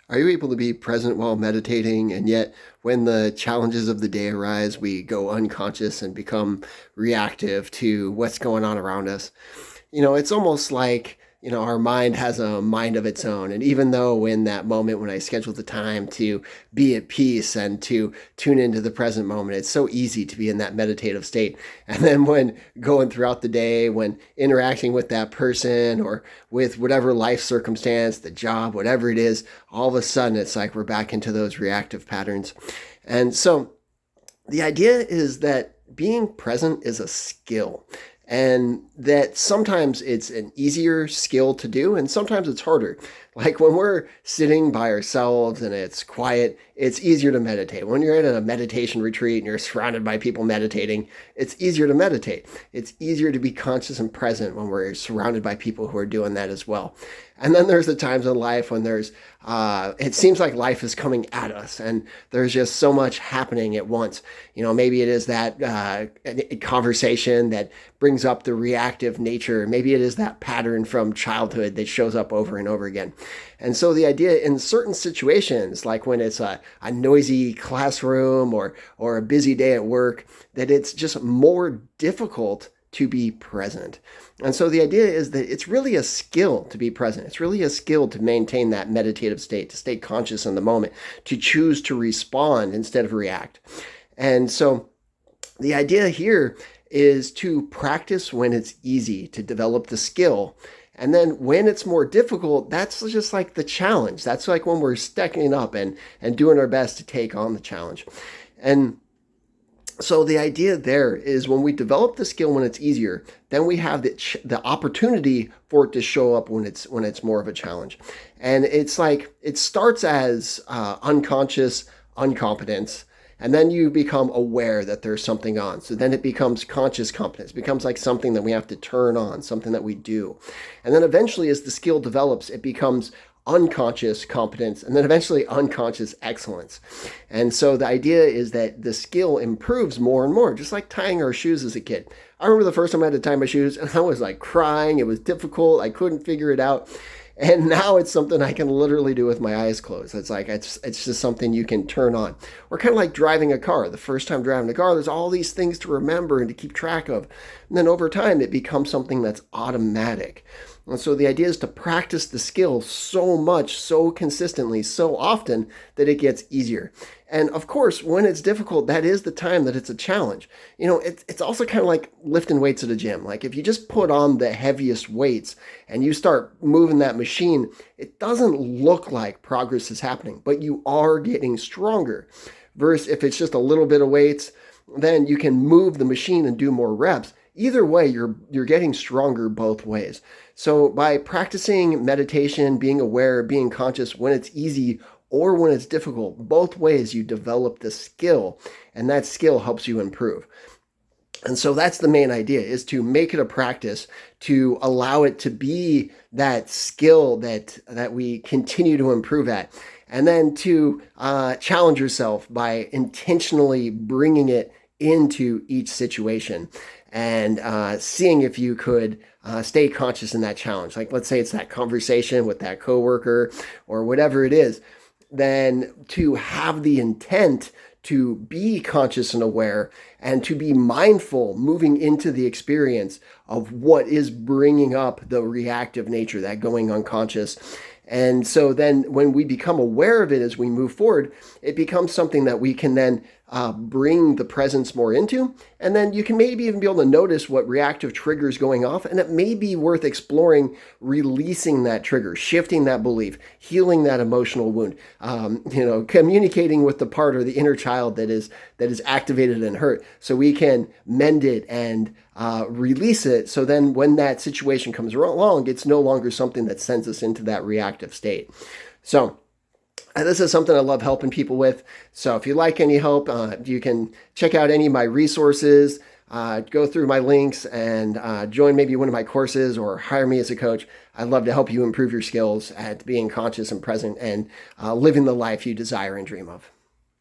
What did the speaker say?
Are you able to be present while meditating, and yet when the challenges of the day arise, we go unconscious and become reactive to what's going on around us? It's almost like, our mind has a mind of its own. And even though in that moment when I schedule the time to be at peace and to tune into the present moment, it's so easy to be in that meditative state. And then when going throughout the day, when interacting with that person or with whatever life circumstance, the job, whatever it is, all of a sudden it's like we're back into those reactive patterns. And so the idea is that being present is a skill, and that sometimes it's an easier skill to do and sometimes it's harder. Like when we're sitting by ourselves and it's quiet, it's easier to meditate. When you're at a meditation retreat and you're surrounded by people meditating, it's easier to meditate. It's easier to be conscious and present when we're surrounded by people who are doing that as well. And then there's the times in life when it seems like life is coming at us and there's just so much happening at once. Maybe it is that conversation that brings up the reactive nature. Maybe it is that pattern from childhood that shows up over and over again. And so the idea in certain situations, like when it's a noisy classroom or a busy day at work, that it's just more difficult to be present. And so the idea is that it's really a skill to be present. It's really a skill to maintain that meditative state, to stay conscious in the moment, to choose to respond instead of react. And so the idea here is to practice when it's easy, to develop the skill. And then when it's more difficult, that's just like the challenge. That's like when we're stepping up and doing our best to take on the challenge. And so the idea there is when we develop the skill when it's easier, then we have the opportunity for it to show up when it's more of a challenge. And it's like it starts as unconscious incompetence, and then you become aware that there's something on. So then it becomes conscious competence. It becomes like something that we have to turn on, something that we do. And then eventually as the skill develops, it becomes unconscious competence, and then eventually unconscious excellence. And so the idea is that the skill improves more and more, just like tying our shoes as a kid. I remember the first time I had to tie my shoes and I was like crying. It was difficult. I couldn't figure it out. And now it's something I can literally do with my eyes closed. It's like, it's just something you can turn on. Or kind of like driving a car. The first time driving a car, there's all these things to remember and to keep track of. And then over time, it becomes something that's automatic. And so the idea is to practice the skill so much, so consistently, so often that it gets easier. And of course, when it's difficult, that is the time that it's a challenge. It's also kind of like lifting weights at a gym. Like if you just put on the heaviest weights and you start moving that machine, it doesn't look like progress is happening, but you are getting stronger. Versus if it's just a little bit of weights, then you can move the machine and do more reps. Either way, you're getting stronger both ways. So by practicing meditation, being aware, being conscious when it's easy or when it's difficult, both ways you develop the skill, and that skill helps you improve. And so that's the main idea, is to make it a practice, to allow it to be that skill that we continue to improve at. And then to challenge yourself by intentionally bringing it into each situation and seeing if you could stay conscious in that challenge. Like let's say it's that conversation with that coworker or whatever it is, then to have the intent to be conscious and aware and to be mindful moving into the experience of what is bringing up the reactive nature, that going unconscious. And so then when we become aware of it as we move forward, it becomes something that we can then bring the presence more into. And then you can maybe even be able to notice what reactive trigger is going off. And it may be worth exploring releasing that trigger, shifting that belief, healing that emotional wound, communicating with the part or the inner child that is activated and hurt so we can mend it and release it. So then when that situation comes along, it's no longer something that sends us into that reactive state. So this is something I love helping people with. So if you like any help, you can check out any of my resources, go through my links and join maybe one of my courses or hire me as a coach. I'd love to help you improve your skills at being conscious and present and living the life you desire and dream of.